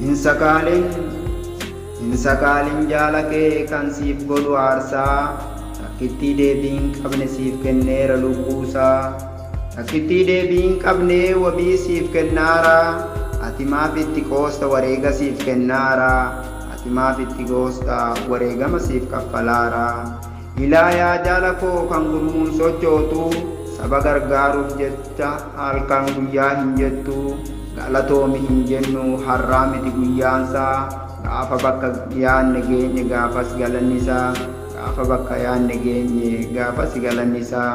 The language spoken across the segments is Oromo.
hin sakaalin jaala kee kan siif godhu aarsaa takkitti deebiin qabne siif kenneera lubbuusaa takkitti deebiin qabne wabii siif kennaara ati maaf itti qoosta wareega siif kennaara ati maaf itti qoosta wareegama siif kaffalaara ilaayaa jaala koo kan gurmuun sochootu saba gargaaruuf jecha halkan guyyaa hin jettu galatoomi hin jennu har'aa miti guyyaansaa gaafa bakka yaanne geenye gaafas galannisaa gaafa bakka yaanne geenye gaafas galannisaa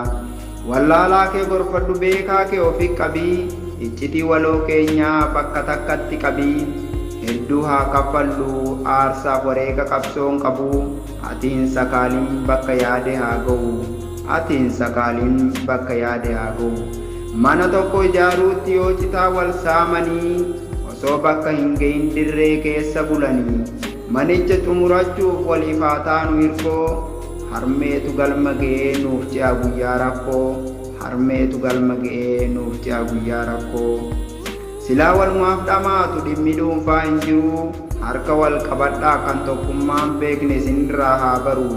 wallaalaa kee gorfadhu beekaa kee ofi qabii iccitii waloo keenyaa bakka takkatti qabii hedduu haa kaffallu aarsaaf wareega qabsoon qabu ati hin sakaalin bakka yaade haa ga'u ati hin sakaalin bakka yaade haa ga'u mana tokko ijaaruutti yoo citaa wal saamanii osoo bakka hin gahin dirree keessa bulanii manicha xumurachuuf waliif haa taanu hirkoo harmeetu galma ga'ee nuuf ce'a guyyaa rakkoo harmeetu galma ga'ee nuuf ce'a guyyaa rakkoo silaa walumaaf dhamaatu dhimmi dhuunfaa hin jiru harka wal qabadhaa kan tokkummaan beekne isinirraa haa baru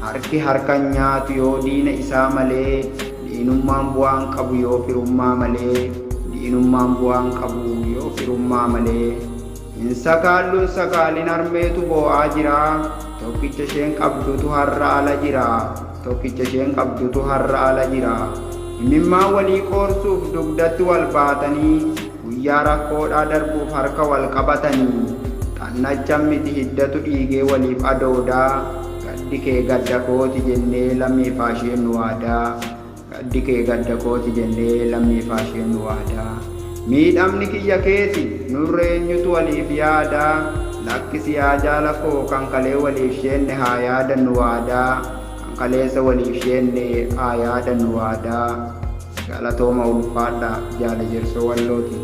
harki harkan nyaatu yoo diina isaa malee diinummaan bu'aan qabu yoo firummaa malee diinummaan bu'aan qabu yoo firummaa malee hin sakaalluun sakaalin harmeetu boo'aa jira tokkicha isheen qabdutu har'a ala jira tokkicha isheen qabdutu har'a ala jira imimmaan walii qoorsuuf dugdatti wal baatanii guyyaa rakkoodhaa darbuuf harka wal qabatanii xannachan miti hiddatu dhiigee waliif adoodaa gaddi kee gadda kooti jennee lammiif isheen nu waadaa gaddi kee gadda kooti jennee lammiif isheen nu waadaa miidhamni kiyya keeti nurra eenyutu waliif yaadaa lakkisi yaa jaala koo kan kalee waliif sheenne haa yaadannu waadaa kan kaleessa waliif sheenne haa yaadannu waadaa galatooma ulfaadha jaala jersoo wallooti.